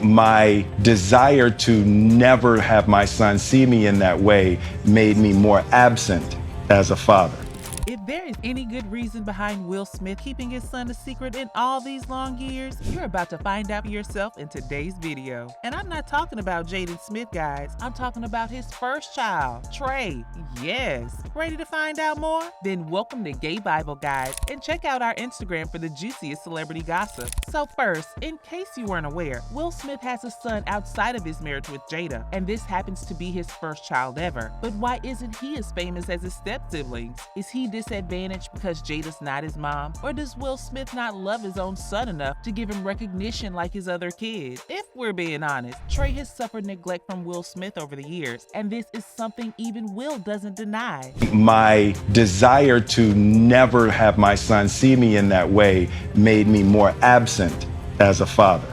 My desire to never have my son see me in that way made me more absent as a father. If there is any good reason behind Will Smith keeping his son a secret in all these long years, you're about to find out for yourself in today's video. And I'm not talking about Jaden Smith, guys. I'm talking about his first child, Trey. Yes. Ready to find out more? Then welcome to GAYbible, guys, and check out our Instagram for the juiciest celebrity gossip. So first, in case you weren't aware, Will Smith has a son outside of his marriage with Jada, and this happens to be his first child ever. But why isn't he as famous as his step-siblings? Is he disadvantaged because Jada's not his mom? Or does Will Smith not love his own son enough to give him recognition like his other kids? If we're being honest, Trey has suffered neglect from Will Smith over the years, and this is something even Will doesn't deny. My desire to never have my son see me in that way made me more absent as a father.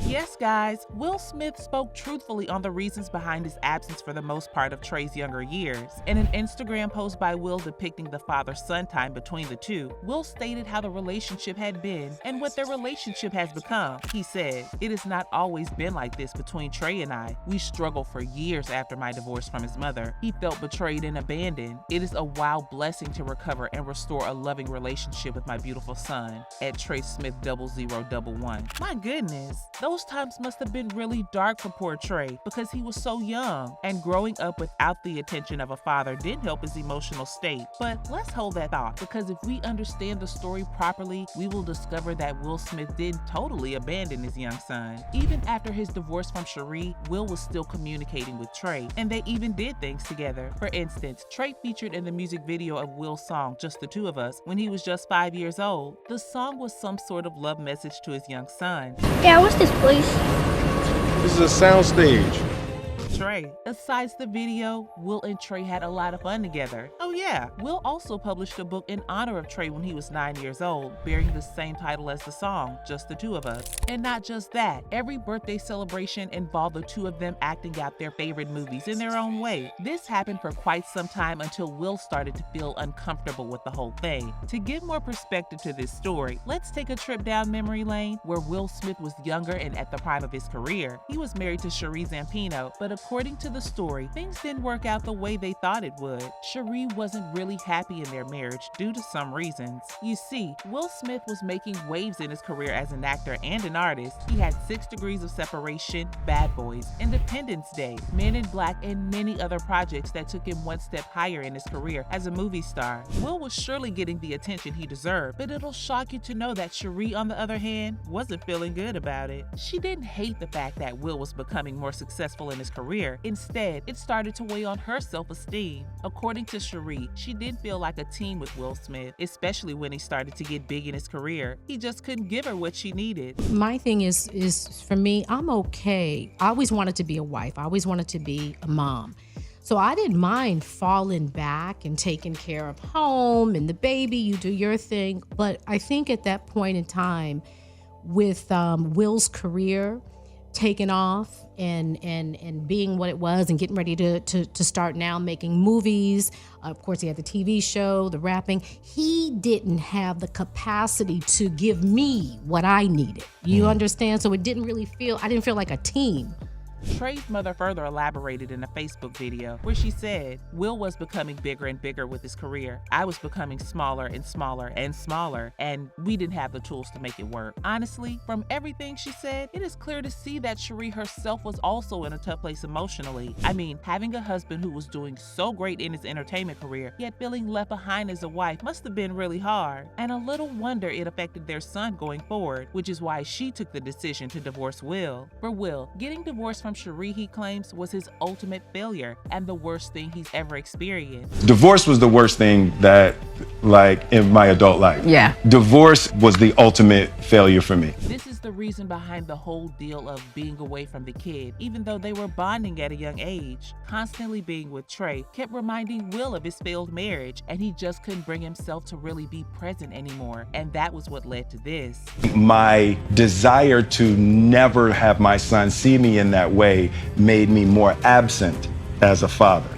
Yes, guys, Will Smith spoke truthfully on the reasons behind his absence for the most part of Trey's younger years. In an Instagram post by Will depicting the father-son time between the two, Will stated how the relationship had been and what their relationship has become. He said, "It has not always been like this between Trey and I. We struggled for years after my divorce from his mother. He felt betrayed and abandoned. It is a wild blessing to recover and restore a loving relationship with my beautiful son." At Trey Smith 0011. My goodness, those times must have been really dark for poor Trey because he was so young, and growing up without the attention of a father did help his emotional state. But let's hold that thought, because if we understand the story properly, we will discover that Will Smith did totally abandon his young son. Even after his divorce from Sheree, Will was still communicating with Trey, and they even did things together. For instance, Trey featured in the music video of Will's song Just the Two of Us when he was just 5 years old. The song was some sort of love message to his young son. Yeah, what's this place? This is a soundstage. Trey. Besides the video, Will and Trey had a lot of fun together. Oh yeah, Will also published a book in honor of Trey when he was 9 years old, bearing the same title as the song, Just the Two of Us. And not just that, every birthday celebration involved the two of them acting out their favorite movies in their own way. This happened for quite some time until Will started to feel uncomfortable with the whole thing. To give more perspective to this story, let's take a trip down memory lane where Will Smith was younger and at the prime of his career. He was married to Sheree Zampino, but according to the story, things didn't work out the way they thought it would. Sheree wasn't really happy in their marriage due to some reasons. You see, Will Smith was making waves in his career as an actor and an artist. He had 6 Degrees of Separation, Bad Boys, Independence Day, Men in Black, and many other projects that took him one step higher in his career as a movie star. Will was surely getting the attention he deserved, but it'll shock you to know that Sheree, on the other hand, wasn't feeling good about it. She didn't hate the fact that Will was becoming more successful in his career. Instead, it started to weigh on her self-esteem. According to Sheree, she didn't feel like a team with Will Smith, especially when he started to get big in his career. He just couldn't give her what she needed. My thing is for me, I'm okay. I always wanted to be a wife. I always wanted to be a mom. So I didn't mind falling back and taking care of home and the baby, you do your thing. But I think at that point in time, with Will's career taking off and being what it was and getting ready to start now making movies. Of course, he had the TV show, the rapping. He didn't have the capacity to give me what I needed. You understand? So it didn't really feel, I didn't feel like a team. Trey's mother further elaborated in a Facebook video where she said, "Will was becoming bigger and bigger with his career. I was becoming smaller and smaller and smaller, and we didn't have the tools to make it work." Honestly, from everything she said, it is clear to see that Sheree herself was also in a tough place emotionally. I mean, having a husband who was doing so great in his entertainment career, yet feeling left behind as a wife must have been really hard. And a little wonder it affected their son going forward, which is why she took the decision to divorce Will. For Will, getting divorced from Sheree, he claims, was his ultimate failure and the worst thing he's ever experienced. Divorce was the worst thing that, in my adult life. Yeah. Divorce was the ultimate failure for me. This is the reason behind the whole deal of being away from the kid, even though they were bonding at a young age. Constantly being with Trey kept reminding Will of his failed marriage, and he just couldn't bring himself to really be present anymore, and that was what led to this. My desire to never have my son see me in that way made me more absent as a father.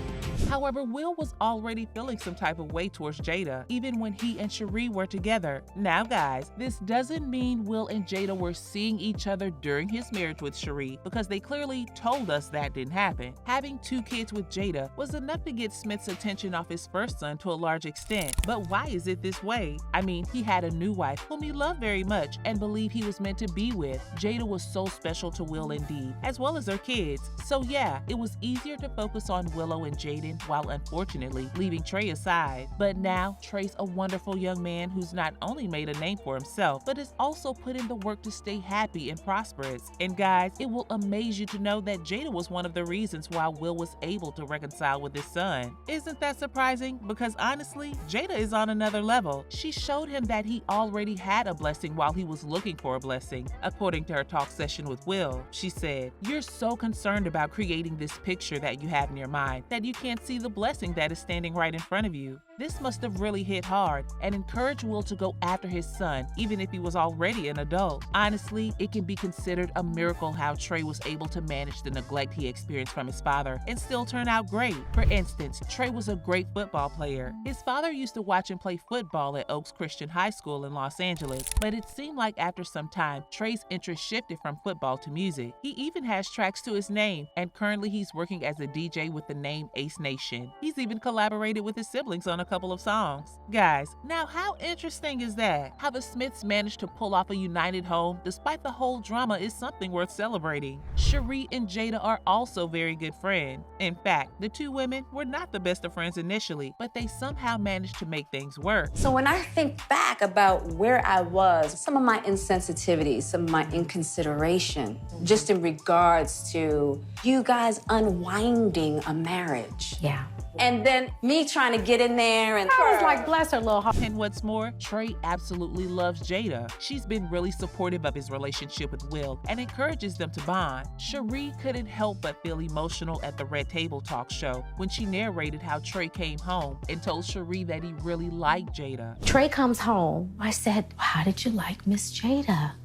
However, Will was already feeling some type of way towards Jada, even when he and Sheree were together. Now guys, this doesn't mean Will and Jada were seeing each other during his marriage with Sheree, because they clearly told us that didn't happen. Having 2 kids with Jada was enough to get Smith's attention off his first son to a large extent. But why is it this way? I mean, he had a new wife whom he loved very much and believed he was meant to be with. Jada was so special to Will indeed, as well as their kids. So yeah, it was easier to focus on Willow and Jaden while unfortunately leaving Trey aside. But now, Trey's a wonderful young man who's not only made a name for himself, but has also put in the work to stay happy and prosperous. And guys, it will amaze you to know that Jada was one of the reasons why Will was able to reconcile with his son. Isn't that surprising? Because honestly, Jada is on another level. She showed him that he already had a blessing while he was looking for a blessing. According to her talk session with Will, she said, "You're so concerned about creating this picture that you have in your mind that you can't see the blessing that is standing right in front of you. This must have really hit hard and encouraged Will to go after his son, even if he was already an adult. Honestly, it can be considered a miracle how Trey was able to manage the neglect he experienced from his father and still turn out great. For instance, Trey was a great football player. His father used to watch him play football at Oaks Christian High School in Los Angeles, but it seemed like after some time, Trey's interest shifted from football to music. He even has tracks to his name, and currently he's working as a DJ with the name Ace Nation. He's even collaborated with his siblings on a couple of songs. Guys, now how interesting is that? How the Smiths managed to pull off a united home despite the whole drama is something worth celebrating. Sheree and Jada are also very good friends. In fact, the 2 women were not the best of friends initially, but they somehow managed to make things work. So when I think back about where I was, some of my insensitivity, some of my inconsideration, just in regards to you guys unwinding a marriage. Yeah. And then me trying to get in there, and I was like, bless her little heart. And what's more, Trey absolutely loves Jada. She's been really supportive of his relationship with Will and encourages them to bond. Sheree couldn't help but feel emotional at the Red Table Talk show when she narrated how Trey came home and told Sheree that he really liked Jada. Trey comes home. I said, how did you like Miss Jada?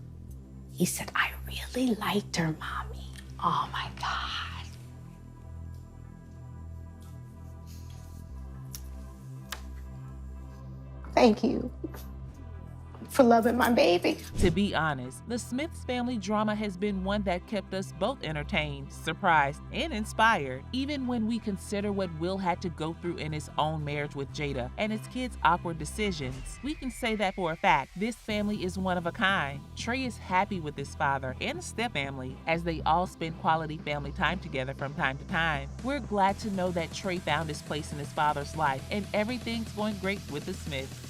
He said, I really liked her, Mommy. Oh my God. Thank you for loving my baby. To be honest, the Smiths family drama has been one that kept us both entertained, surprised, and inspired. Even when we consider what Will had to go through in his own marriage with Jada and his kids' awkward decisions, we can say that for a fact, this family is one of a kind. Trey is happy with his father and his stepfamily as they all spend quality family time together from time to time. We're glad to know that Trey found his place in his father's life and everything's going great with the Smiths.